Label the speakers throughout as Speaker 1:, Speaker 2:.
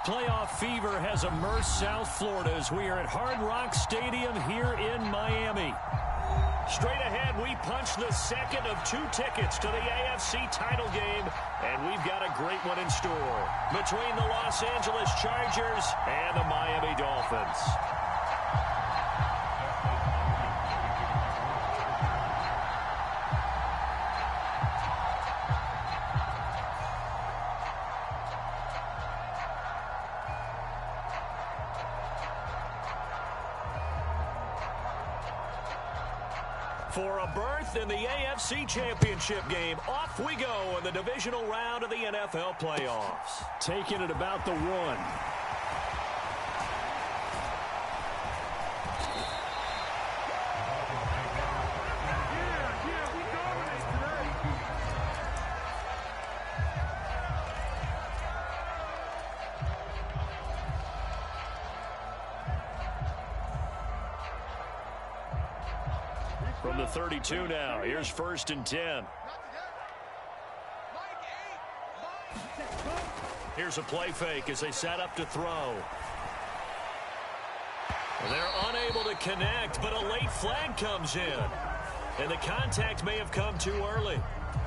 Speaker 1: Playoff fever has immersed South Florida as we are at Hard Rock Stadium here in Miami. Straight ahead, we punch the second of 2 tickets to the AFC title game, and we've got a great one in store between the Los Angeles Chargers and the Miami Dolphins. For a berth in the AFC Championship game, off we go in the divisional round of the NFL playoffs. Taking it about the 1. From the 32 now, here's 1st and 10. Here's a play fake as they set up to throw. And they're unable to connect, but a late flag comes in. And the contact may have come too early.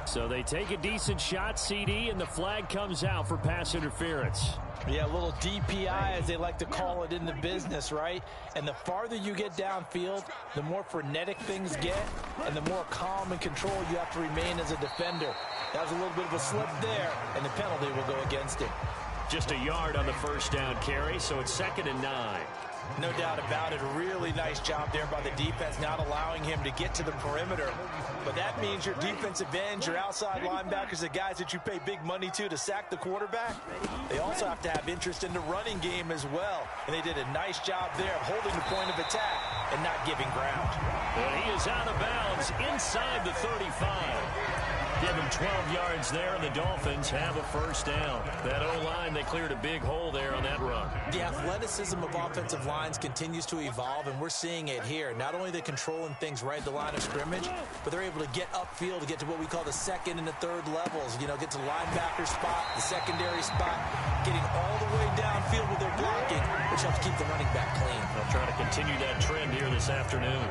Speaker 1: So they take a decent shot, CD, and the flag comes out for pass interference.
Speaker 2: Yeah, a little DPI, as they like to call it in the business, right? And the farther you get downfield, the more frenetic things get, and the more calm and control you have to remain as a defender. That was a little bit of a slip there, and the penalty will go against him.
Speaker 1: Just a yard on the first down carry, so it's 2nd and 9.
Speaker 2: No doubt about it. A really nice job there by the defense, not allowing him to get to the perimeter. But that means your defensive ends, your outside linebackers, the guys that you pay big money to sack the quarterback, they also have to have interest in the running game as well. And they did a nice job there of holding the point of attack and not giving ground.
Speaker 1: And he is out of bounds inside the 35. Give him 12 yards there, and the Dolphins have a first down. That O-line, they cleared a big hole there on that run.
Speaker 2: The athleticism of offensive lines continues to evolve, and we're seeing it here. Not only are they controlling things right at the line of scrimmage, but they're able to get upfield to get to what we call the 2nd and the 3rd levels. You know, get to the linebacker spot, the secondary spot, getting all the way downfield with their blocking, which helps keep the running back clean.
Speaker 1: They'll try to continue that trend here this afternoon.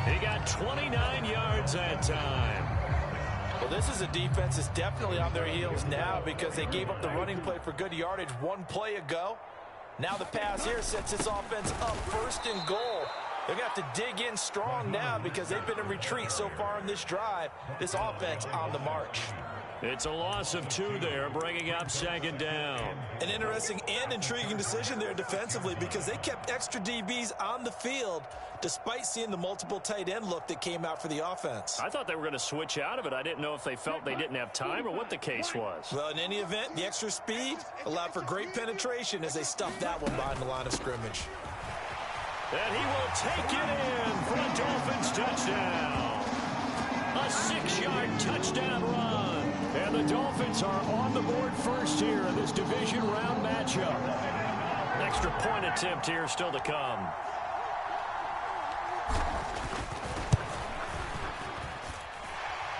Speaker 1: He got 29 yards that time.
Speaker 2: Well, this is a defense that's definitely on their heels now because they gave up the running play for good yardage 1 play ago. Now the pass here sets this offense up 1st and goal. They're going to have to dig in strong now because they've been in retreat so far in this drive. This offense on the march.
Speaker 1: It's a loss of 2 there, bringing up 2nd down.
Speaker 2: An interesting and intriguing decision there defensively because they kept extra DBs on the field despite seeing the multiple tight end look that came out for the offense.
Speaker 1: I thought they were going to switch out of it. I didn't know if they felt they didn't have time or what the case was.
Speaker 2: Well, in any event, the extra speed allowed for great penetration as they stuffed that one behind the line of scrimmage.
Speaker 1: And he will take it in for a Dolphins touchdown. A 6-yard touchdown run. And the Dolphins are on the board first here in this division round matchup. Extra point attempt here still to come.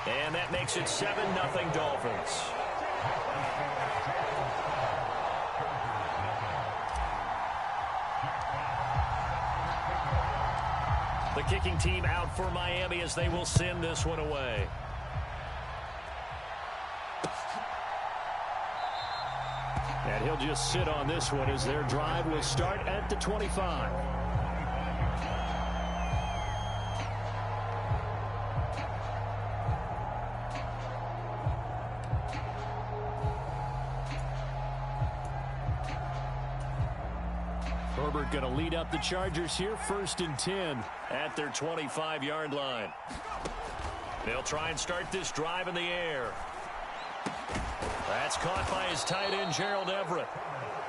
Speaker 1: And that makes it 7-0 Dolphins. The kicking team out for Miami as they will send this one away. And he'll just sit on this one as their drive will start at the 25. Herbert going to lead up the Chargers here, 1st and 10 at their 25-yard line. They'll try and start this drive in the air. That's caught by his tight end, Gerald Everett.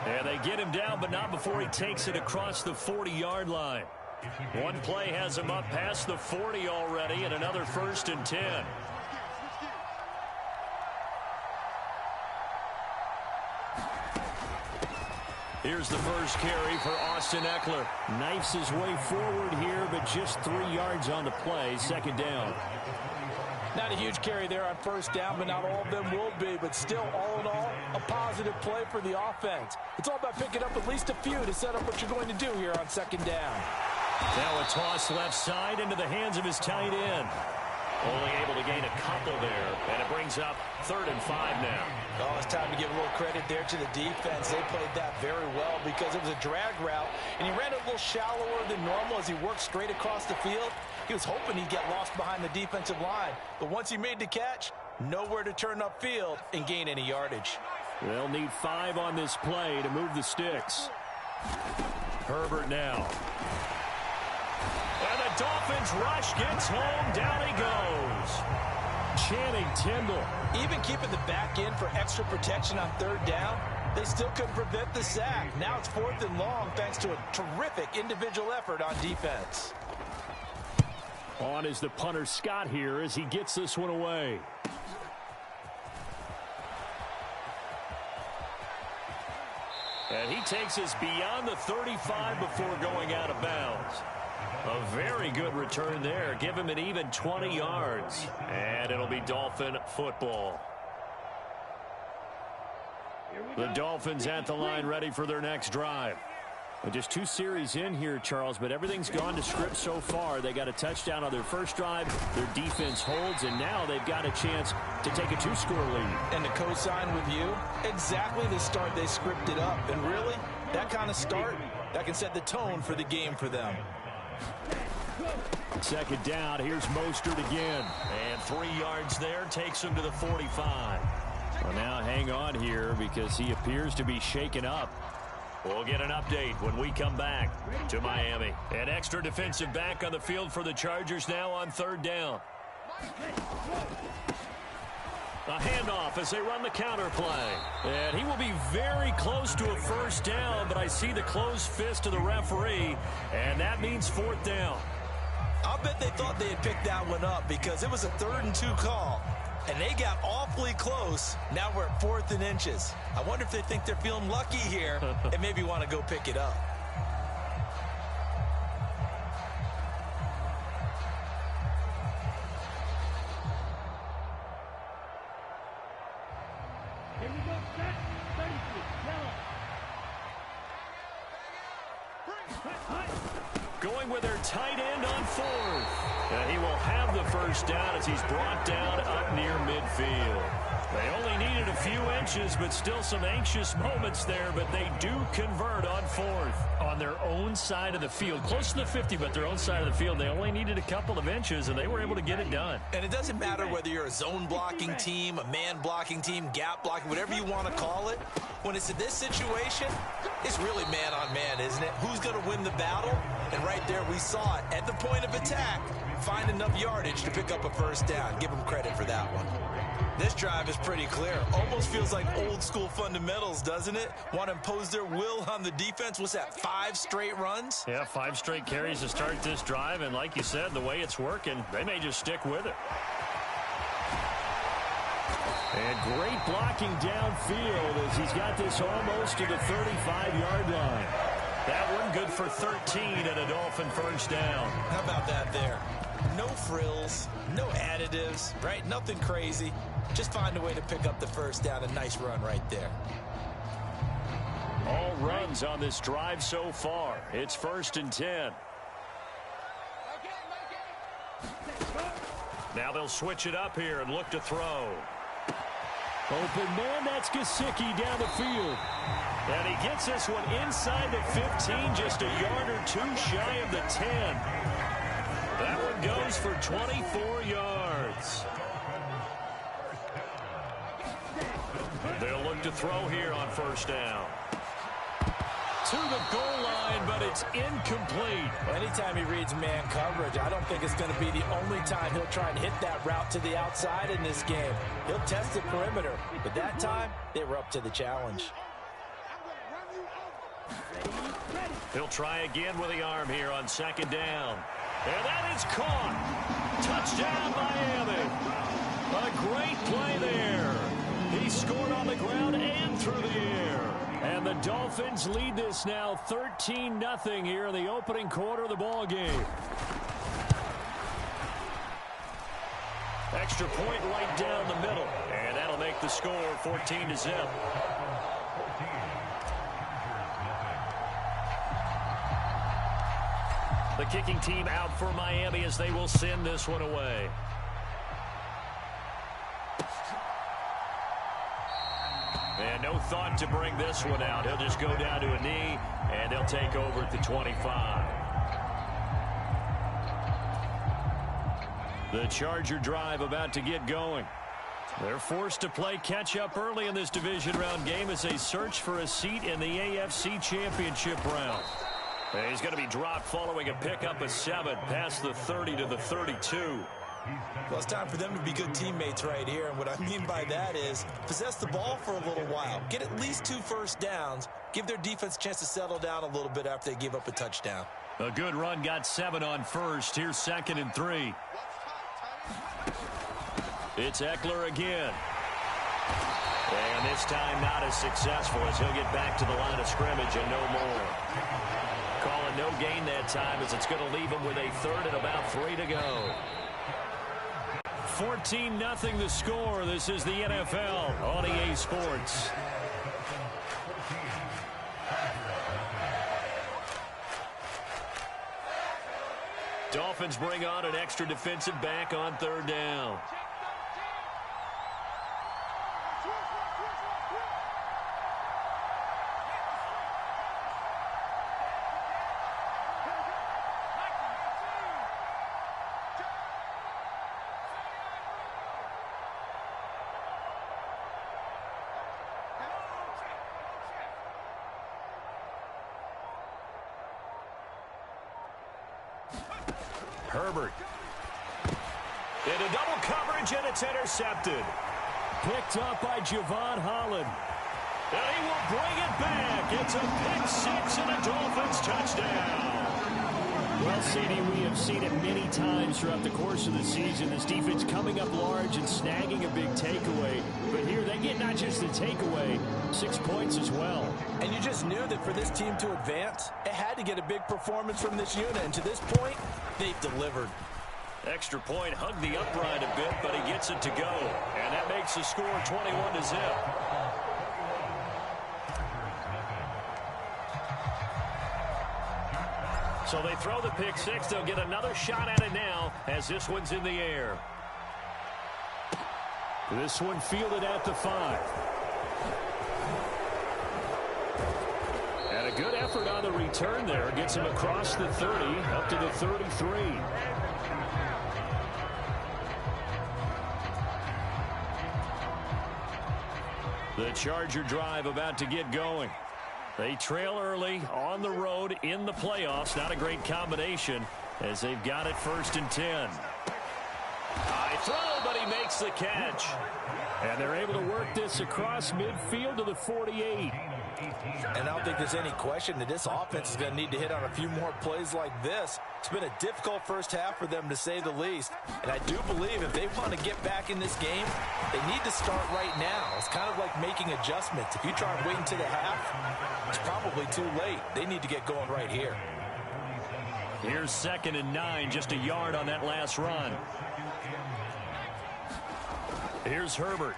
Speaker 1: And they get him down, but not before he takes it across the 40-yard line. One play has him up past the 40 already, and another 1st and 10. Here's the first carry for Austin Eckler. Knifes his way forward here, but just 3 yards on the play. 2nd down.
Speaker 2: Not a huge carry there on 1st down, but not all of them will be. But still, all in all, a positive play for the offense. It's all about picking up at least a few to set up what you're going to do here on second down.
Speaker 1: Now a toss left side into the hands of his tight end. Only able to gain a couple there, and it brings up 3rd and 5 now.
Speaker 2: Oh, it's time to give a little credit there to the defense. They played that very well because it was a drag route, and he ran it a little shallower than normal as he worked straight across the field. He was hoping he'd get lost behind the defensive line, but once he made the catch, nowhere to turn upfield and gain any yardage.
Speaker 1: They'll need 5 on this play to move the sticks. Herbert now. And the Dolphins rush gets home. Down he goes. Channing Tindall.
Speaker 2: Even keeping the back end for extra protection on 3rd down, they still couldn't prevent the sack. Now it's 4th and long thanks to a terrific individual effort on defense.
Speaker 1: On is the punter Scott here as he gets this one away. And he takes us beyond the 35 before going out of bounds. A very good return there. Give him an even 20 yards. And it'll be Dolphin football. The Dolphins at the line ready for their next drive. Well, just 2 series in here, Charles, but everything's gone to script so far. They got a touchdown on their first drive. Their defense holds, and now they've got a chance to take a 2-score lead.
Speaker 2: And to co-sign with you, exactly the start they scripted up. And really, that kind of start, that can set the tone for the game for them.
Speaker 1: Second down, here's Mostert again. And 3 yards there, takes him to the 45. Well, now hang on here because he appears to be shaken up. We'll get an update when we come back to Miami. An extra defensive back on the field for the Chargers now on 3rd down. A handoff as they run the counter play. And he will be very close to a 1st down, but I see the closed fist of the referee, and that means 4th down.
Speaker 2: I'll bet they thought they had picked that one up because it was a 3rd and 2 call. And they got awfully close. Now we're at 4th and inches. I wonder if they think they're feeling lucky here and maybe want to go pick it up.
Speaker 3: Here we go, set, 36, yellow.
Speaker 1: Going with their tight end on 4th. And he will have the 1st down as he's brought down up near midfield. They only needed a few inches, but still some anxious moments there, but they do convert on 4th. On their own side of the field, close to the 50, but their own side of the field. They only needed a couple of inches, and they were able to get it done.
Speaker 2: And it doesn't matter whether you're a zone blocking team, a man blocking team, gap blocking, whatever you want to call it. When it's in this situation, it's really man on man, isn't it? Who's going to win the battle? And right there we saw it. At the point of attack, find enough yardage to pick up a 1st down. Give them credit for that one. This drive is pretty clear. Almost feels like old school fundamentals, doesn't it? Want to impose their will on the defense. What's that, 5 straight runs?
Speaker 1: Yeah, 5 straight carries to start this drive. And like you said, the way it's working, they may just stick with it. And great blocking downfield as he's got this almost to the 35-yard line. That one good for 13 and a Dolphin 1st down.
Speaker 2: How about that there? No frills, no additives, right? Nothing crazy. Just find a way to pick up the 1st down. A nice run right there.
Speaker 1: All runs on this drive so far. It's 1st and 10. Now they'll switch it up here and look to throw. Open man, that's Gesicki down the field. And he gets this one inside the 15, just a yard or 2 shy of the 10. That one goes for 24 yards. They'll look to throw here on 1st down. To the goal line, but it's incomplete.
Speaker 2: Anytime he reads man coverage, I don't think it's going to be the only time he'll try and hit that route to the outside in this game. He'll test the perimeter, but that time, they were up to the challenge.
Speaker 1: He'll try again with the arm here on 2nd down. And that is caught. Touchdown, Miami. A great play there. He scored on the ground and through the air. And the Dolphins lead this now 13-0 here in the opening quarter of the ball game. Extra point right down the middle. And that'll That'll make the score 14-0. The kicking team out for Miami as they will send this one away. And no thought to bring this one out. He'll just go down to a knee, and they'll take over at the 25. The Charger drive about to get going. They're forced to play catch-up early in this division round game as they search for a seat in the AFC Championship round. And he's going to be dropped following a pickup of 7 past the 30 to the 32.
Speaker 2: Well, it's time for them to be good teammates right here. And what I mean by that is possess the ball for a little while. Get at least 2 first downs. Give their defense a chance to settle down a little bit after they give up a touchdown.
Speaker 1: A good run got 7 on first. Here's 2nd and 3. It's Eckler again. And this time not as successful as he'll get back to the line of scrimmage and no more. Call it no gain that time as it's going to leave him with a 3rd and about 3 to go. 14-0 the score. This is the NFL on EA Sports. Dolphins bring on an extra defensive back on 3rd down. Herbert. Into double coverage, and it's intercepted. Picked up by Javon Holland. And he will bring it back. It's a pick-6 and a Dolphins touchdown. Well, CD, we have seen it many times throughout the course of the season. This defense coming up large and snagging a big takeaway. But here they get not just the takeaway, 6 points as well. And you just knew that for this team to advance, it had to get a big performance from this unit. And to this point, they've delivered. Extra point hugged the upright a bit, but he gets it to go. And that makes the score 21-0. So they throw the pick 6. They'll get another shot at it now as this one's in the air. This one fielded at the 5. And a good effort on the return there. Gets him across the 30 up to the 33. The Charger drive about to get going. They trail early on the road in the playoffs. Not a great combination as they've got it 1st and 10. High throw, but he makes the catch. And they're able to work this across midfield to the 48. And I don't think there's any question that this offense is going to need to hit on a few more plays like this. It's been a difficult first half for them, to say the least. And I do believe if they want to get back in this game, they need to start right now. It's kind of like making adjustments. If you try and wait until the half, it's probably too late. They need to get going right here. Here's 2nd and 9, just a yard on that last run. Here's Herbert.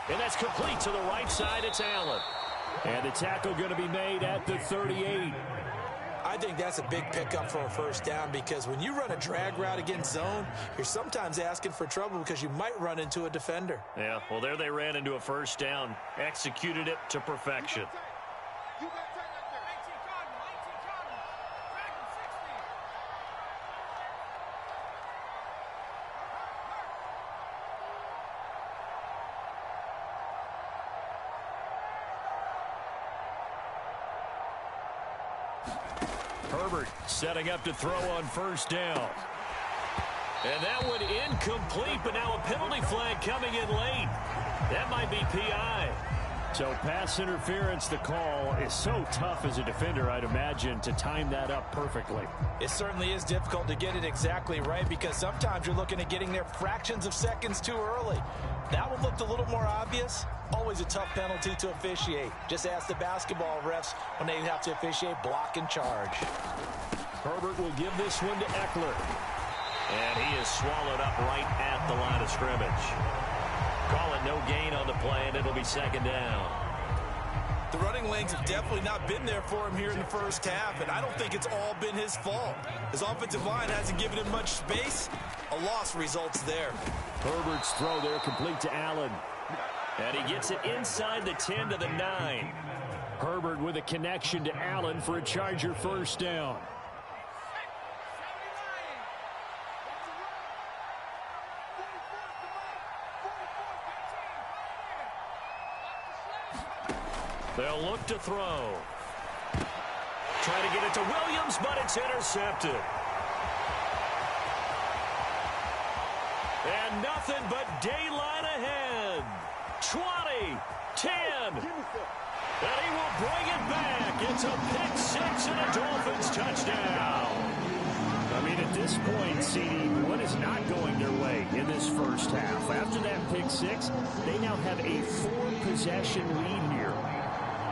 Speaker 1: And that's complete to the right side. It's Allen. And the tackle going to be made at the 38. I think that's a big pickup for a 1st down, because when you run a drag route against zone, you're sometimes asking for trouble because you might run into a defender. Yeah, well, there they ran into a 1st down. Executed it to perfection. Herbert setting up to throw on 1st down. And that one incomplete, but now a penalty flag coming in late. That might be PI. So pass interference, the call is so tough as a defender, I'd imagine, to time that up perfectly. It certainly is difficult to get it exactly right, because sometimes you're looking at getting there fractions of seconds too early. That one looked a little more obvious. Always a tough penalty to officiate. Just ask the basketball refs when they have to officiate block and charge. Herbert will give this one to Eckler. And he is swallowed up right at the line of scrimmage. Call it no gain on the play, and it'll be second down.
Speaker 2: The running lanes have definitely not been there for him here in the first half, and I don't think it's all been his fault. His offensive line hasn't given him much space. A loss results there.
Speaker 1: Herbert's throw there complete to Allen. And he gets it inside the 10 to the 9. Herbert with a connection to Allen for a Charger first down. They'll look to throw. Try to get it to Williams, but it's intercepted. And nothing but daylight ahead. 20, 10. And he will bring it back. It's a pick six and a Dolphins touchdown. I mean, at this point, CD, what is not going their way in this first half? After that pick six, they now have a 4-possession lead here.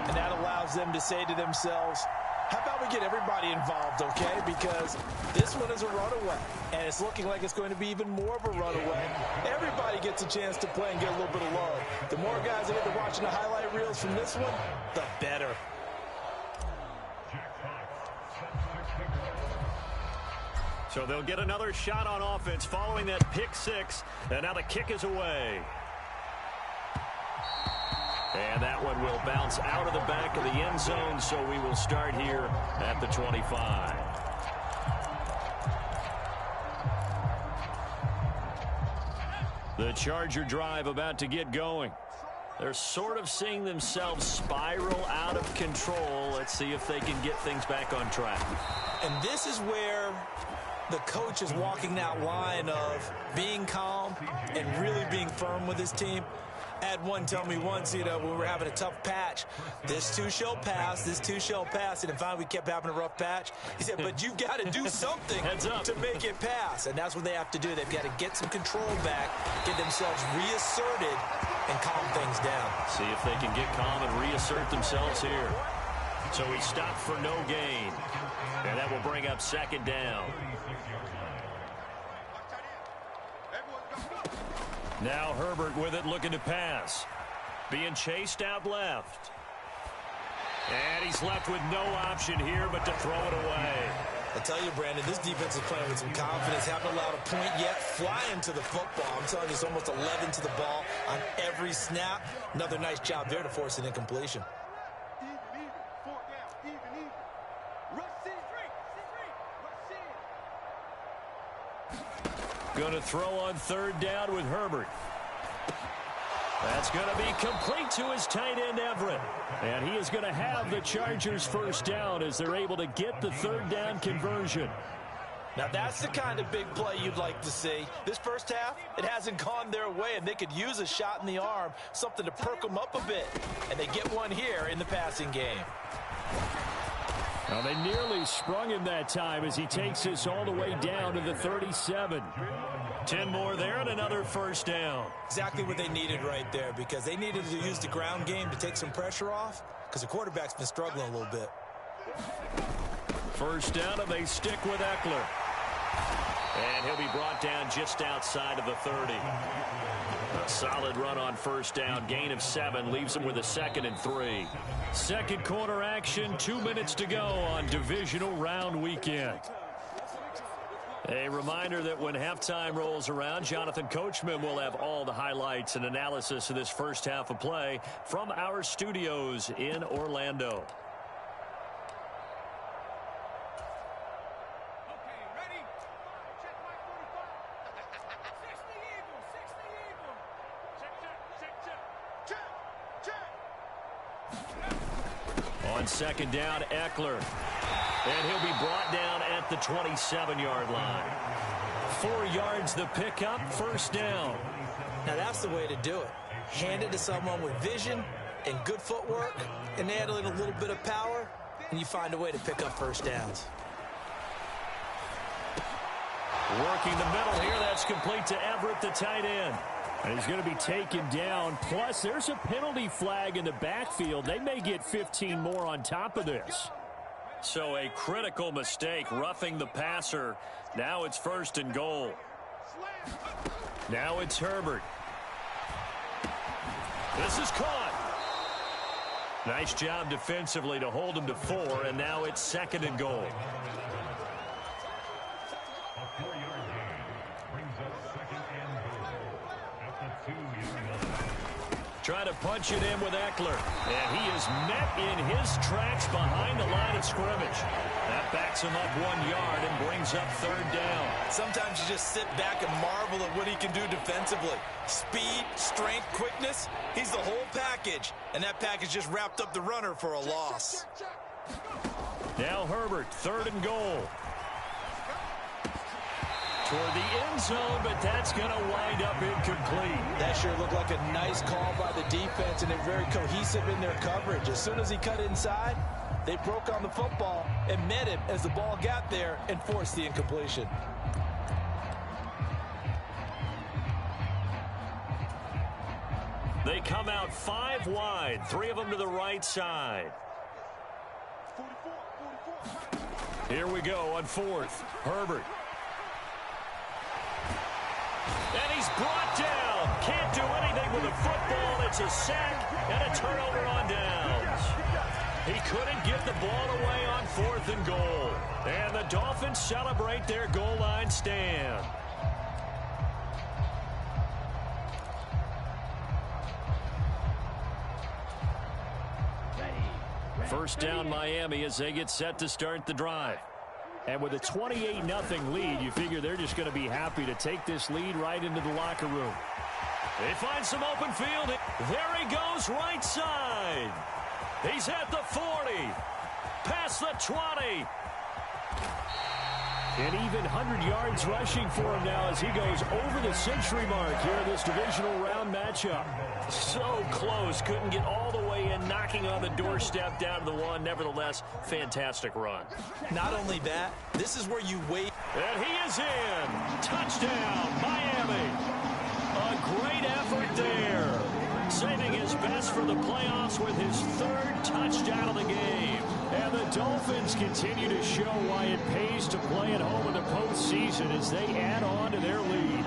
Speaker 2: And that allows them to say to themselves, how about we get everybody involved, okay? Because this one is a runaway, and it's looking like it's going to be even more of a runaway. Everybody gets a chance to play and get a little bit of love. The more guys that get to watching the highlight reels from this one, the better.
Speaker 1: So they'll get another shot on offense following that pick six, and now the kick is away. And that one will bounce out of the back of the end zone, so we will start here at the 25. The Charger drive about to get going. They're sort of seeing themselves spiral out of control. Let's see if they can get things back on track.
Speaker 2: And this is where the coach is walking that line of being calm and really being firm with his team. I had one tell me once, when we were having a tough patch, this too shall pass, this too shall pass, and finally we kept having a rough patch. He said, but you've got to do something to make it pass, and that's what they have to do. They've got to get some control back, get themselves reasserted, and calm things down.
Speaker 1: See if they can get calm and reassert themselves here. So he stopped for no gain, and that will bring up second down. Now Herbert with it, looking to pass. Being chased out left. And he's left with no option here but to throw it away.
Speaker 2: I tell you, Brandon, this defense is playing with some confidence. Haven't allowed a point yet. Flying to the football. I'm telling you, it's almost 11 to the ball on every snap. Another nice job there to force an incompletion.
Speaker 1: Going to throw on third down with Herbert. That's going to be complete to his tight end, Everett. And he is going to have the Chargers first down as they're able to get the third down conversion.
Speaker 2: Now, that's the kind of big play you'd like to see. This first half, it hasn't gone their way, and they could use a shot in the arm, something to perk them up a bit. And they get one here in the passing game.
Speaker 1: Well, they nearly sprung him that time as he takes this all the way down to the 37. 10 more there and another first down.
Speaker 2: Exactly what they needed right there, because they needed to use the ground game to take some pressure off, because the quarterback's been struggling a little bit.
Speaker 1: First down, and they stick with Eckler. And he'll be brought down just outside of the 30. A solid run on first down. Gain of 7 leaves him with a 2nd and 3. Second quarter action, 2 minutes to go on divisional round weekend. A reminder that when halftime rolls around, Jonathan Coachman will have all the highlights and analysis of this first half of play from our studios in Orlando. On second down, Eckler. And he'll be brought down at the 27-yard line. 4 yards the pickup, first down.
Speaker 2: Now that's the way to do it. Hand it to someone with vision and good footwork, and add in a little bit of power, and you find a way to pick up first downs.
Speaker 1: Working the middle here, that's complete to Everett, the tight end. And he's going to be taken down. Plus, there's a penalty flag in the backfield. They may get 15 more on top of this. So a critical mistake, roughing the passer. Now it's 1st and goal. Now it's Herbert. This is caught. Nice job defensively to hold him to 4, and now it's 2nd and goal. Trying to punch it in with Eckler. And he is met in his tracks behind the line of scrimmage. That backs him up 1 yard and brings up 3rd down.
Speaker 2: Sometimes you just sit back and marvel at what he can do defensively. Speed, strength, quickness. He's the whole package. And that package just wrapped up the runner for a loss.
Speaker 1: Now Herbert, 3rd and goal. Toward the end zone, but that's going to wind up incomplete.
Speaker 2: That sure looked like a nice call by the defense, and they're very cohesive in their coverage. As soon as he cut inside, they broke on the football and met him as the ball got there and forced the incompletion.
Speaker 1: They come out 5 wide, 3 of them to the right side. Here we go on 4th. Herbert. And he's brought down. Can't do anything with the football. It's a sack and a turnover on downs. He couldn't get the ball away on 4th and goal. And the Dolphins celebrate their goal line stand. First down Miami as they get set to start the drive. And with a 28-0 lead, you figure they're just going to be happy to take this lead right into the locker room. They find some open field. There he goes, right side. He's at the 40, past the 20. And even 100 yards rushing for him now as he goes over the century mark here in this divisional round matchup. So close, couldn't get all the way in, knocking on the doorstep down to the 1. Nevertheless, fantastic run.
Speaker 2: Not only that, this is where you wait.
Speaker 1: And he is in. Touchdown, Miami. A great effort there. Saving his best for the playoffs with his 3rd touchdown of the game. And the Dolphins continue to show why it pays to play at home in the postseason as they add on to their lead.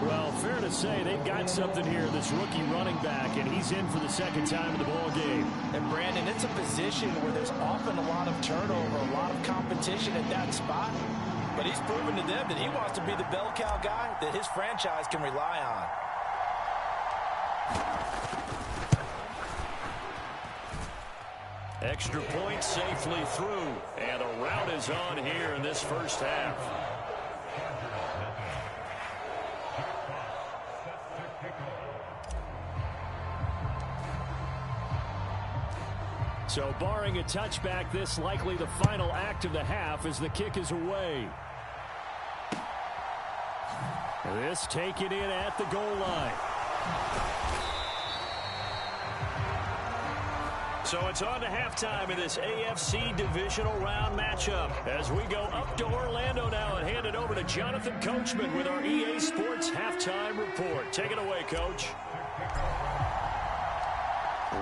Speaker 1: Well, fair to say they've got something here, this rookie running back, and he's in for the 2nd time in the ball game.
Speaker 2: And Brandon, it's a position where there's often a lot of turnover, a lot of competition at that spot. But he's proven to them that he wants to be the bell cow guy that his franchise can rely on.
Speaker 1: Extra point safely through, and a rout is on here in this first half. So barring a touchback, this likely the final act of the half as the kick is away. This taken in at the goal line. So it's on to halftime in this AFC divisional round matchup as we go up to Orlando now and hand it over to Jonathan Coachman with our EA Sports halftime report. Take it away, Coach.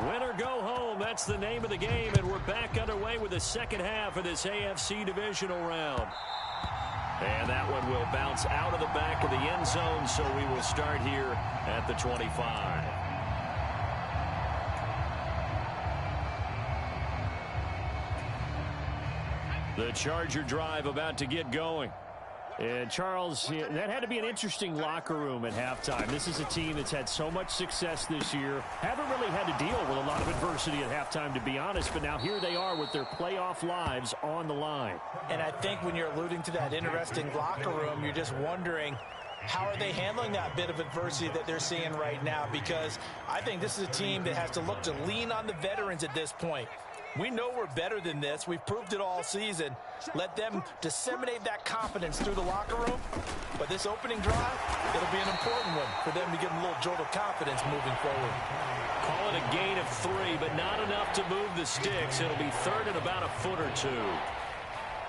Speaker 1: Win or go home, that's the name of the game, and we're back underway with the second half of this AFC divisional round. And that one will bounce out of the back of the end zone, so we will start here at the 25. The Charger drive about to get going. And Charles, that had to be an interesting locker room at halftime. This is a team that's had so much success this year. Haven't really had to deal with a lot of adversity at halftime, to be honest. But now here they are with their playoff lives on the line.
Speaker 2: And I think when you're alluding to that interesting locker room, you're just wondering, how are they handling that bit of adversity that they're seeing right now? Because I think this is a team that has to look to lean on the veterans at this point. We know we're better than this. We've proved it all season. Let them disseminate that confidence through the locker room. But this opening drive, it'll be an important one for them to give them a little jolt of confidence moving forward.
Speaker 1: Call it a gain of 3, but not enough to move the sticks. It'll be 3rd and about a foot or 2.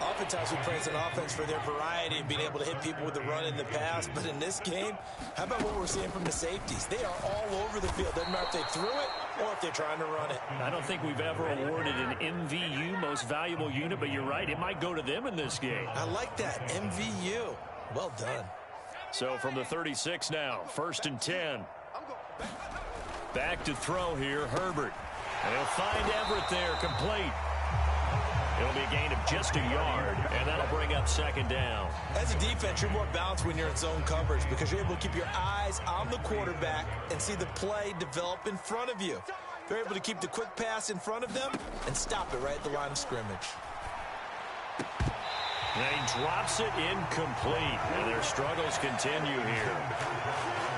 Speaker 2: Oftentimes we praise an offense for their variety of being able to hit people with the run in the pass. But in this game, how about what we're seeing from the safeties? They are all over the field. Doesn't matter if they threw it or if they're trying to run it.
Speaker 1: I don't think we've ever awarded an MVU, most valuable unit, but you're right, it might go to them in this game.
Speaker 2: I like that, MVU. Well done.
Speaker 1: So from the 36 now, 1st and 10. Back to throw here, Herbert. And he'll find Everett there, complete. It'll be a gain of just a yard, and that'll bring up 2nd down.
Speaker 2: As a defense, you're more balanced when you're in zone coverage because you're able to keep your eyes on the quarterback and see the play develop in front of you. You're able to keep the quick pass in front of them and stop it right at the line of scrimmage.
Speaker 1: And he drops it incomplete, and their struggles continue here.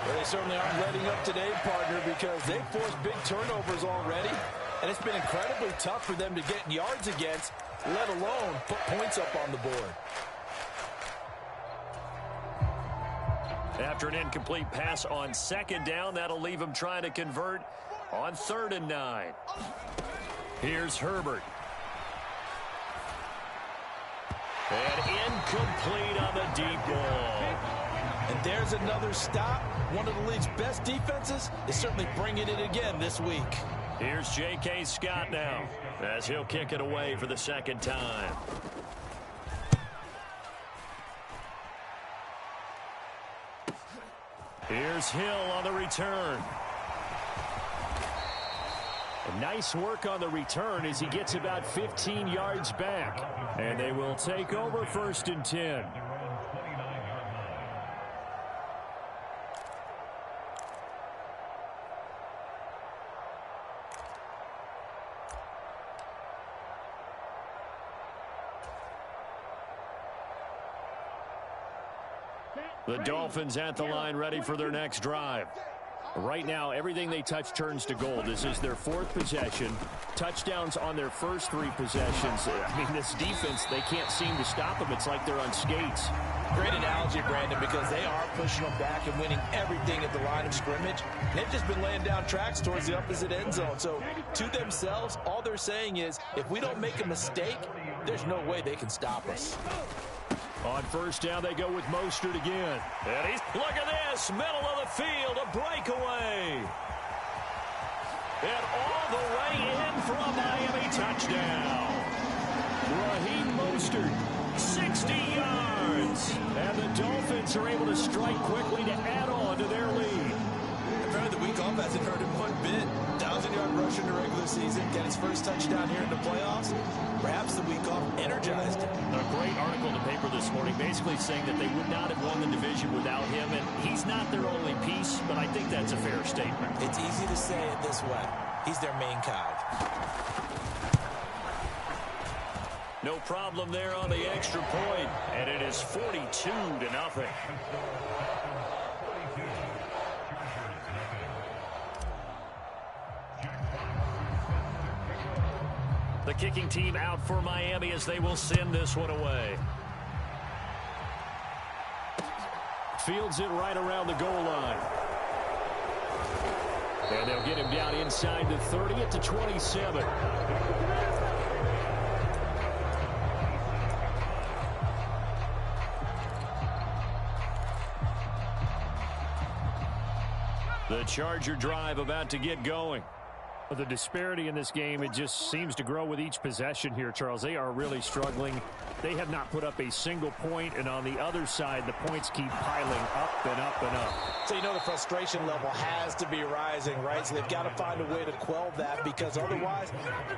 Speaker 2: Well, they certainly aren't letting up today, partner, because they've forced big turnovers already, and it's been incredibly tough for them to get yards against, let alone put points up on the board.
Speaker 1: After an incomplete pass on 2nd down, that'll leave him trying to convert on 3rd and 9. Here's Herbert. And incomplete on the deep ball.
Speaker 2: And there's another stop. One of the league's best defenses is certainly bringing it again this week.
Speaker 1: Here's J.K. Scott now as he'll kick it away for the 2nd time. Here's Hill on the return. And nice work on the return as he gets about 15 yards back. And they will take over 1st and 10. The Dolphins at the line ready for their next drive. Right now, everything they touch turns to gold. This is their 4th possession. Touchdowns on their first 3 possessions. I mean, this defense, they can't seem to stop them. It's like they're on skates.
Speaker 2: Great analogy, Brandon, because they are pushing them back and winning everything at the line of scrimmage. They've just been laying down tracks towards the opposite end zone. So, to themselves, all they're saying is, if we don't make a mistake, there's no way they can stop us.
Speaker 1: On 1st down, they go with Mostert again. And look at this, middle of the field, a breakaway. And all the way in for a Miami touchdown. Raheem Mostert, 60 yards. And the Dolphins are able to strike quickly to add on to their lead.
Speaker 2: The week off hasn't hurt him one bit. 1,000-yard rush in the regular season, get his first touchdown here in the playoffs. Perhaps the week off energized him.
Speaker 1: A great article in the paper this morning basically saying that they would not have won the division without him, and he's not their only piece, but I think that's a fair statement.
Speaker 2: It's easy to say it this way. He's their main cog.
Speaker 1: No problem there on the extra point, and it is 42-0. The kicking team out for Miami as they will send this one away. Fields it right around the goal line. And they'll get him down inside the 30 at the 27. The Charger drive about to get going. The disparity in this game, it just seems to grow with each possession here, Charles. They are really struggling. They have not put up a single point, and on the other side, the points keep piling up and up and up.
Speaker 2: So you know the frustration level has to be rising, right? So they've got to find a way to quell that because otherwise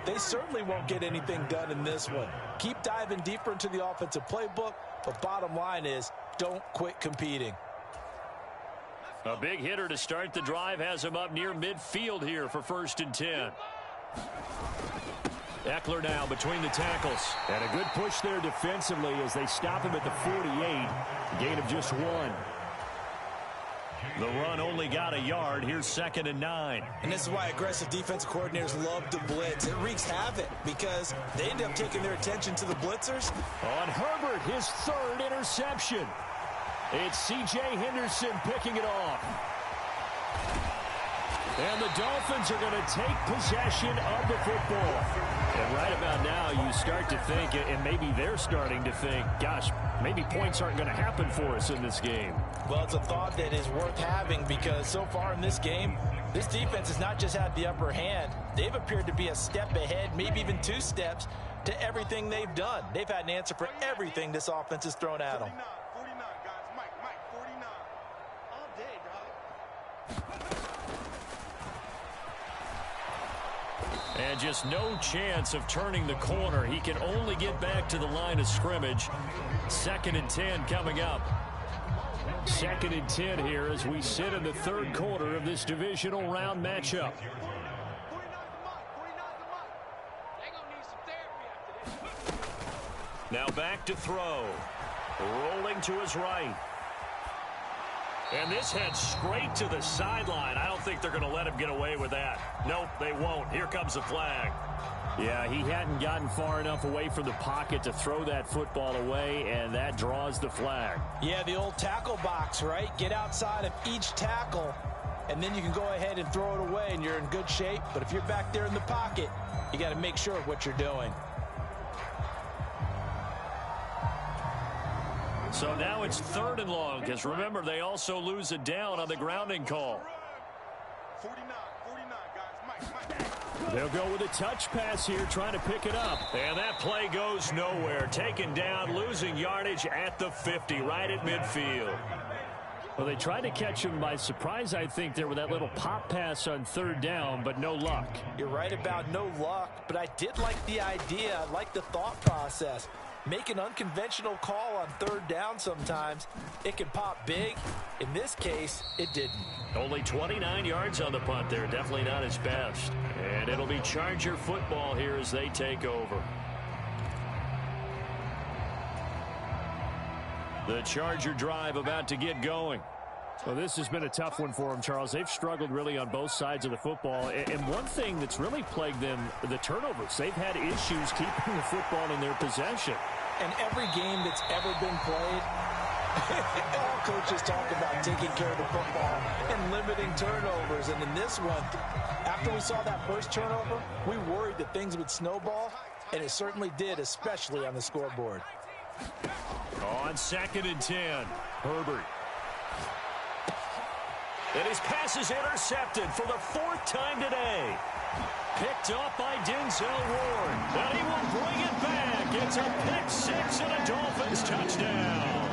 Speaker 2: they certainly won't get anything done in this one. Keep diving deeper into the offensive playbook, but bottom line is don't quit competing.
Speaker 1: A big hitter to start the drive has him up near midfield here for 1st and 10. Eckler now between the tackles. And a good push there defensively as they stop him at the 48. Gain of just 1. The run only got a yard. Here's 2nd and 9.
Speaker 2: And this is why aggressive defensive coordinators love to blitz. It wreaks havoc because they end up taking their attention to the blitzers.
Speaker 1: On Herbert, his 3rd interception. It's C.J. Henderson picking it off. And the Dolphins are going to take possession of the football. And right about now, you start to think, and maybe they're starting to think, gosh, maybe points aren't going to happen for us in this game.
Speaker 2: Well, it's a thought that is worth having because so far in this game, this defense has not just had the upper hand. They've appeared to be a step ahead, maybe even 2 steps to everything they've done. They've had an answer for everything this offense has thrown at them.
Speaker 3: 49, guys. Mike, 49. All day, dog.
Speaker 1: And just no chance of turning the corner. He can only get back to the line of scrimmage. 2nd and 10 coming up. 2nd and 10 here as we sit in the 3rd quarter of this divisional round matchup. Now back to throw. Rolling to his right. And this heads straight to the sideline. I don't think they're going to let him get away with that. Nope, they won't. Here comes the flag. Yeah, he hadn't gotten far enough away from the pocket to throw that football away, and that draws the flag.
Speaker 2: Yeah, the old tackle box, right? Get outside of each tackle, and then you can go ahead and throw it away, and you're in good shape. But if you're back there in the pocket, you got to make sure of what you're doing.
Speaker 1: So now it's 3rd and long, because remember, they also lose it down on the grounding call.
Speaker 3: 49, guys. Mike.
Speaker 1: They'll go with a touch pass here, trying to pick it up. And that play goes nowhere. Taken down, losing yardage at the 50, right at midfield. Well, they tried to catch him by surprise, I think, there with that little pop pass on 3rd down, but no luck.
Speaker 2: You're right about no luck, but I did like the idea. I like the thought process. Make an unconventional call on 3rd down sometimes. It can pop big. In this case, it didn't.
Speaker 1: Only 29 yards on the punt there. Definitely not his best. And it'll be Charger football here as they take over. The Charger drive about to get going. Well, this has been a tough one for them, Charles. They've struggled really on both sides of the football. And one thing that's really plagued them, the turnovers. They've had issues keeping the football in their possession.
Speaker 2: And every game that's ever been played, all coaches talk about taking care of the football and limiting turnovers. And in this one, after we saw that first turnover, we worried that things would snowball, and it certainly did, especially on the scoreboard.
Speaker 1: On 2nd and 10, Herbert. And his pass is intercepted for the 4th time today. Picked up by Denzel Ward. And he will bring it back. It's a pick 6 and a Dolphins touchdown.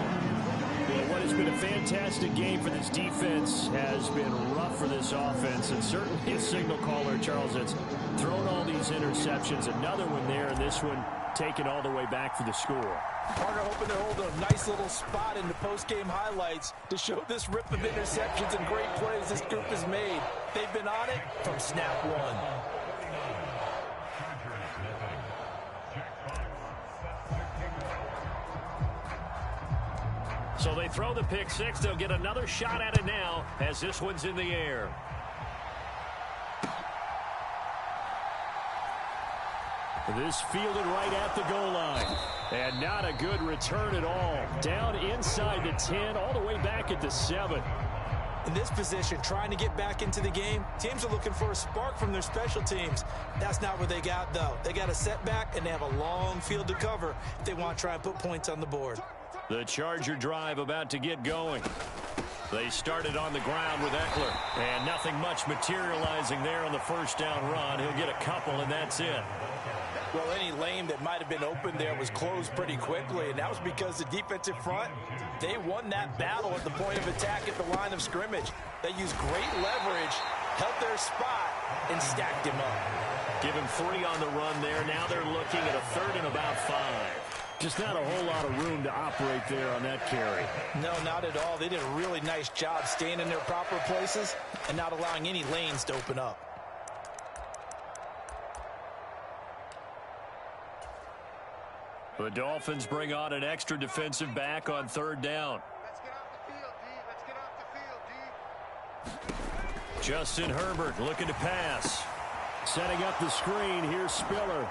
Speaker 1: Well, what has been a fantastic game for this defense has been rough for this offense. And certainly a signal caller, Charles, that's thrown all these interceptions. Another one there, and this one taken all the way back for the score.
Speaker 2: Partner hoping they're holding a nice little spot in the post-game highlights to show this rip of interceptions and great plays this group has made. They've been on it from snap one.
Speaker 1: So they throw the pick 6. They'll get another shot at it now as this one's in the air. This fielded right at the goal line. And not a good return at all. Down inside the 10, all the way back at the 7.
Speaker 2: In this position, trying to get back into the game, teams are looking for a spark from their special teams. That's not what they got, though. They got a setback, and they have a long field to cover if they want to try and put points on the board.
Speaker 1: The Charger drive about to get going. They started on the ground with Eckler. And nothing much materializing there on the first down run. He'll get a couple, and that's it.
Speaker 2: Well, any lane that might have been open there was closed pretty quickly, and that was because the defensive front, they won that battle at the point of attack at the line of scrimmage. They used great leverage, held their spot, and stacked him up.
Speaker 1: Give him 3 on the run there. Now they're looking at a 3rd and about 5. Just not a whole lot of room to operate there on that carry.
Speaker 2: No, not at all. They did a really nice job staying in their proper places and not allowing any lanes to open up.
Speaker 1: The Dolphins bring on an extra defensive back on 3rd down.
Speaker 3: Let's get off the field, D. Let's get off the field, D.
Speaker 1: Justin Herbert looking to pass. Setting up the screen. Here's Spiller.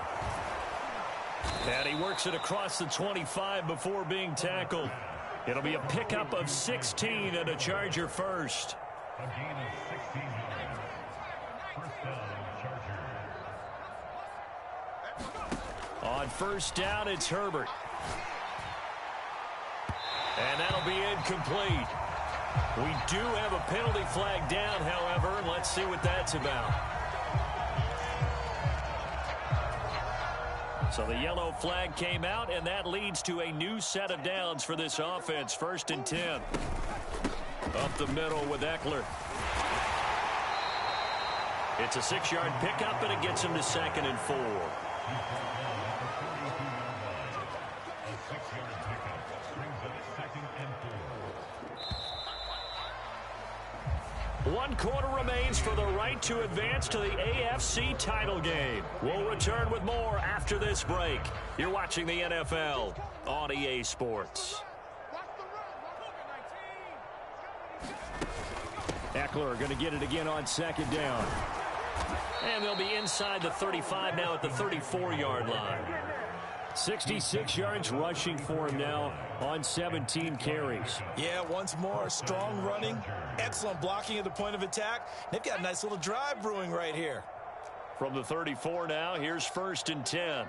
Speaker 1: And he works it across the 25 before being tackled. It'll be a pickup of 16 and a Charger first. On first down, it's Herbert. And that'll be incomplete. We do have a penalty flag down, however, and let's see what that's about. So the yellow flag came out, and that leads to a new set of downs for this offense. 1st and 10. Up the middle with Eckler. It's a 6-yard pickup, and it gets him to 2nd and 4. One quarter remains for the right to advance to the AFC title game. We'll return with more after this break. You're watching the NFL on EA Sports. Eckler going to get it again on 2nd down. And they'll be inside the 35 now at the 34-yard line. 66 yards rushing for him now on 17 carries.
Speaker 2: Yeah, once more, strong running, excellent blocking at the point of attack. They've got a nice little drive brewing right here.
Speaker 1: From the 34 now, here's 1st and 10.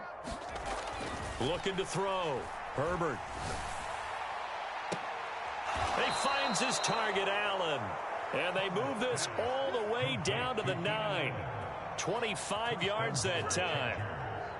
Speaker 1: Looking to throw. Herbert. He finds his target, Allen. And they move this all the way down to the 9. 25 yards that time.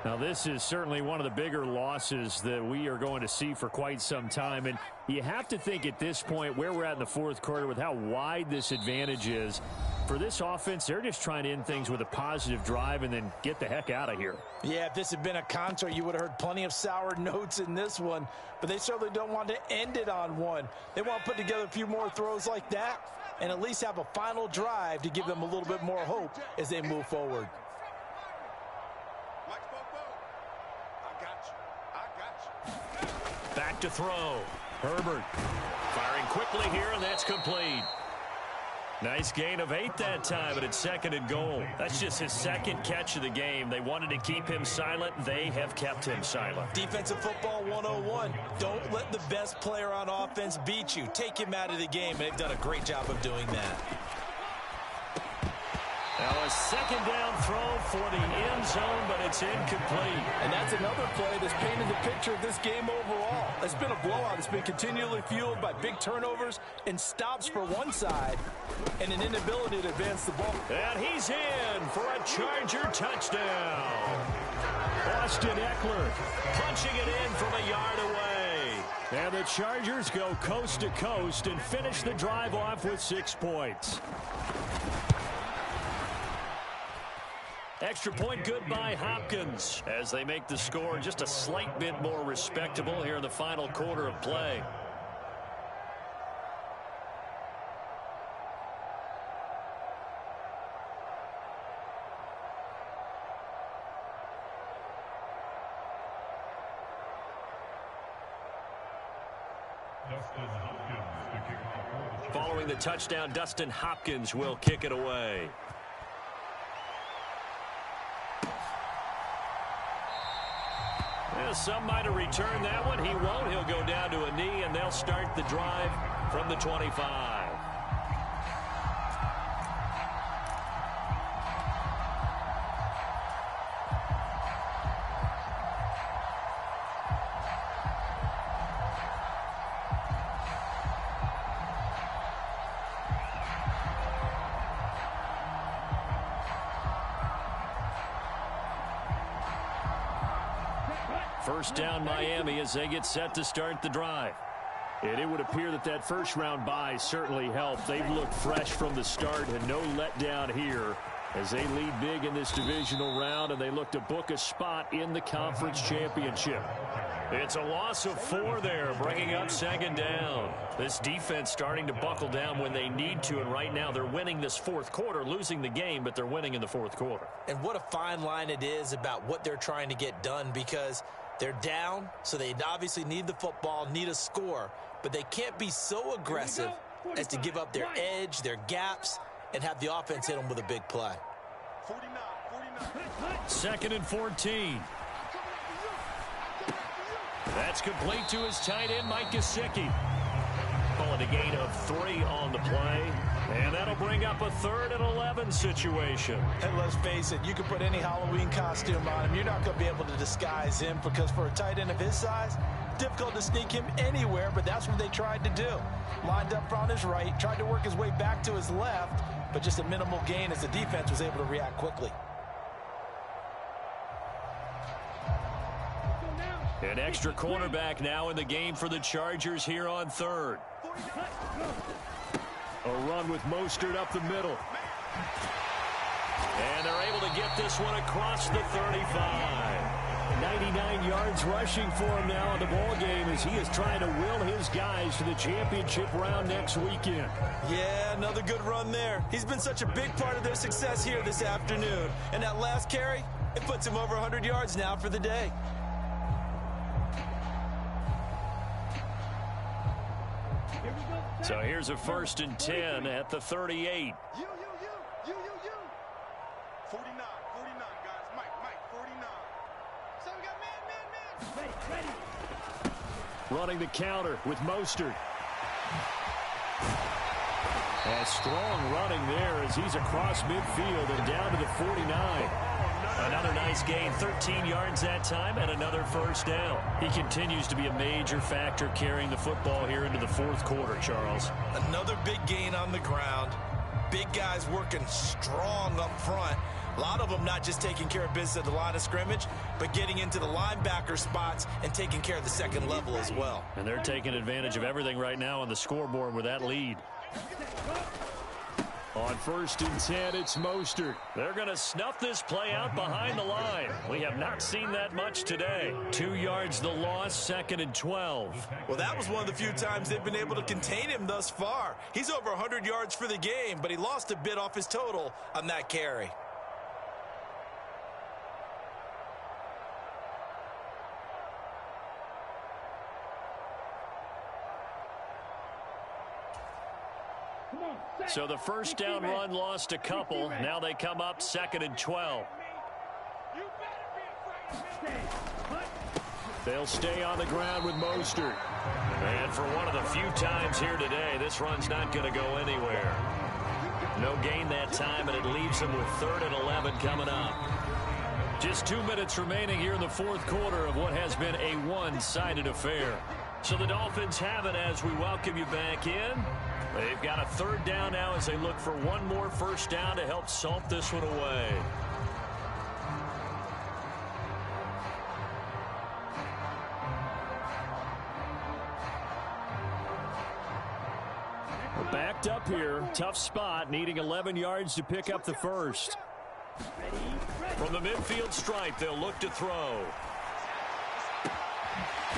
Speaker 4: Now, this is certainly one of the bigger losses that we are going to see for quite some time. And you have to think at this point where we're at in the 4th quarter with how wide this advantage is. For this offense, they're just trying to end things with a positive drive and then get the heck out of here.
Speaker 2: Yeah, if this had been a concert, you would have heard plenty of sour notes in this one. But they certainly don't want to end it on one. They want to put together a few more throws like that and at least have a final drive to give them a little bit more hope as they move forward.
Speaker 1: Back to throw. Herbert firing quickly here, and that's complete. Nice gain of 8 that time, but it's 2nd and goal. That's just his 2nd catch of the game. They wanted to keep him silent. They have kept him silent.
Speaker 2: Defensive football 101. Don't let the best player on offense beat you. Take him out of the game, and they've done a great job of doing that.
Speaker 1: Now a 2nd down throw for the end zone, but it's incomplete.
Speaker 5: And that's another play that's painted the picture of this game overall. It's been a blowout. It's been continually fueled by big turnovers and stops for one side and an inability to advance the ball.
Speaker 1: And he's in for a Charger touchdown. Austin Eckler punching it in from a yard away. And the Chargers go coast to coast and finish the drive off with 6 points. Extra point good by Hopkins as they make the score just a slight bit more respectable here in the final quarter of play. Following the touchdown, Dustin Hopkins will kick it away. Some might have returned that one. He won't. He'll go down to a knee, and they'll start the drive from the 25. First down Miami as they get set to start the drive.
Speaker 4: And it would appear that that first-round bye certainly helped. They've looked fresh from the start and no letdown here as they lead big in this divisional round, and they look to book a spot in the conference championship.
Speaker 1: It's a loss of 4 there, bringing up 2nd down. This defense starting to buckle down when they need to, and right now they're winning this 4th quarter, losing the game, but they're winning in the 4th quarter.
Speaker 2: And what a fine line it is about what they're trying to get done, because they're down, so they obviously need the football, need a score, but they can't be so aggressive as to give up their edge, their gaps, and have the offense hit them with a big play.
Speaker 1: 2nd and 14. That's complete to his tight end, Mike Gesicki. Call it with a gain of 3 on the play. And that'll bring up a 3rd and 11 situation.
Speaker 2: And let's face it, you can put any Halloween costume on him. You're not going to be able to disguise him because for a tight end of his size, difficult to sneak him anywhere, but that's what they tried to do. Lined up on his right, tried to work his way back to his left, but just a minimal gain as the defense was able to react quickly.
Speaker 1: An extra cornerback now in the game for the Chargers here on 3rd. A run with Mostert up the middle. And they're able to get this one across the 35. 99 yards rushing for him now in the ball game as he is trying to will his guys to the championship round next weekend.
Speaker 2: Yeah, another good run there. He's been such a big part of their success here this afternoon. And that last carry, it puts him over 100 yards now for the day.
Speaker 1: So here's a 1st and 10 at the 38.
Speaker 3: 49, guys. Mike, 49. So we got man. Ready.
Speaker 1: Running the counter with Mostert. A strong running there as he's across midfield and down to the 49. Another nice gain, 13 yards that time, and another 1st down. He continues to be a major factor carrying the football here into the 4th quarter, Charles.
Speaker 2: Another big gain on the ground. Big guys working strong up front. A lot of them not just taking care of business at the line of scrimmage, but getting into the linebacker spots and taking care of the second level as well.
Speaker 1: And they're taking advantage of everything right now on the scoreboard with that lead. On 1st and 10, it's Mostert. They're going to snuff this play out behind the line. We have not seen that much today. 2 yards the loss, 2nd and 12.
Speaker 2: Well, that was one of the few times they've been able to contain him thus far. He's over 100 yards for the game, but he lost a bit off his total on that carry.
Speaker 1: So the 1st down run lost a couple. Now they come up 2nd and 12. They'll stay on the ground with Mostert. And for one of the few times here today, this run's not going to go anywhere. No gain that time, and it leaves them with 3rd and 11 coming up. Just 2 minutes remaining here in the 4th quarter of what has been a one-sided affair. So the Dolphins have it as we welcome you back in. They've got a 3rd down now as they look for one more 1st down to help salt this one away. We're backed up here. Tough spot, needing 11 yards to pick up the 1st. From the midfield stripe, they'll look to throw.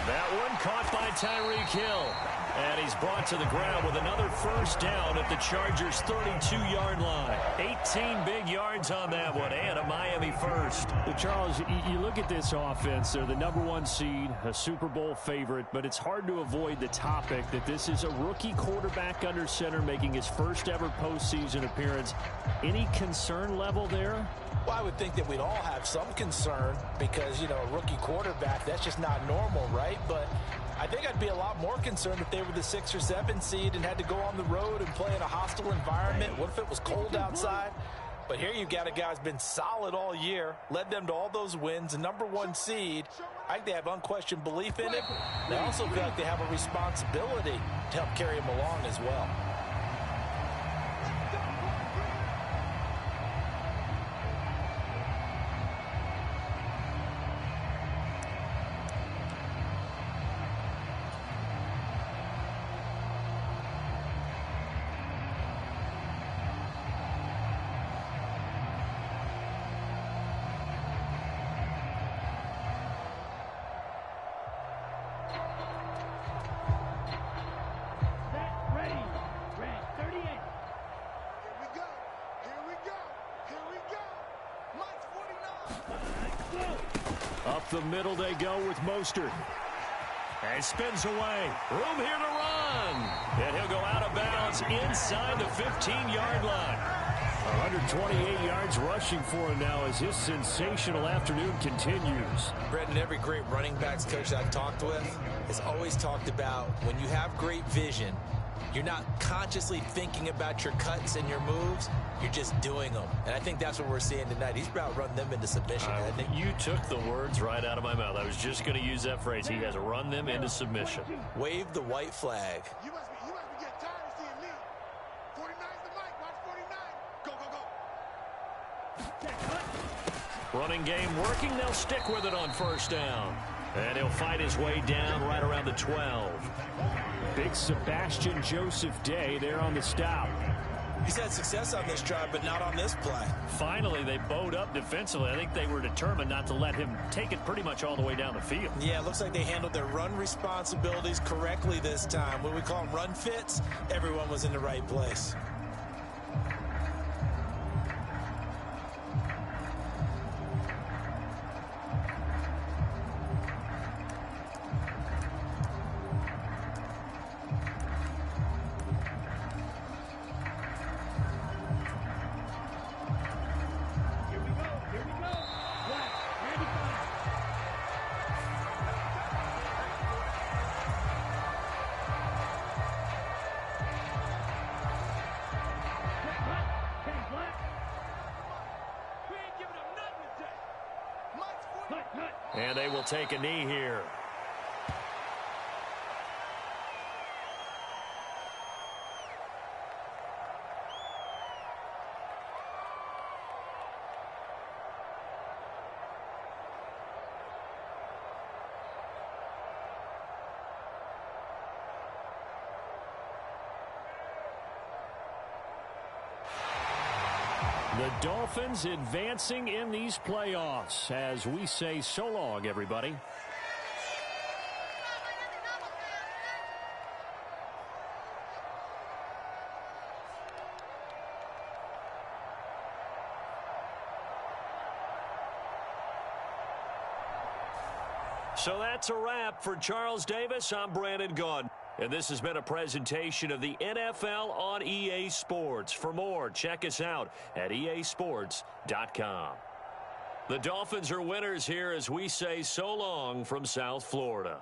Speaker 1: That one caught by Tyreek Hill. And he's brought to the ground with another 1st down at the Chargers' 32-yard line. 18 big yards on that one, and a Miami 1st.
Speaker 4: Well, Charles, you look at this offense. They're the #1 seed, a Super Bowl favorite, but it's hard to avoid the topic that this is a rookie quarterback under center making his 1st ever postseason appearance. Any concern level there?
Speaker 2: Well, I would think that we'd all have some concern because, you know, a rookie quarterback, that's just not normal, right? But I think I'd be a lot more concerned if they were the 6 or 7 seed and had to go on the road and play in a hostile environment. What if it was cold outside? But here you've got a guy who's been solid all year, led them to all those wins, a #1 seed. I think they have unquestioned belief in it. They also feel like they have a responsibility to help carry him along as well.
Speaker 1: Up the middle they go with Mostert. And spins away. Room here to run. And he'll go out of bounds inside the 15-yard line. 128 yards rushing for him now as his sensational afternoon continues.
Speaker 2: Brendan, every great running backs coach I've talked with has always talked about when you have great vision, You're not consciously thinking about your cuts and your moves. You're just doing them. And I think that's what we're seeing tonight. He's about run them into submission.
Speaker 1: You took the words right out of my mouth. I was just going to use that phrase. He has run them into submission.
Speaker 2: Wave the white flag.
Speaker 3: You must be getting tired of seeing me. 49's the mic. Watch 49. Go.
Speaker 1: Running game working. They'll stick with it on first down. And he'll fight his way down right around the 12.
Speaker 4: Big Sebastian Joseph Day there on the stop.
Speaker 2: He's had success on this drive, but not on this play.
Speaker 1: Finally, they bowed up defensively. I think they were determined not to let him take it pretty much all the way down the field.
Speaker 2: Yeah, it looks like they handled their run responsibilities correctly this time. When we call them run fits, everyone was in the right place.
Speaker 1: And they will take a knee here. The Dolphins advancing in these playoffs as we say so long, everybody. So that's a wrap for Charles Davis. I'm Brandon Gaudin. And this has been a presentation of the NFL on EA Sports. For more, check us out at easports.com. The Dolphins are winners here as we say so long from South Florida.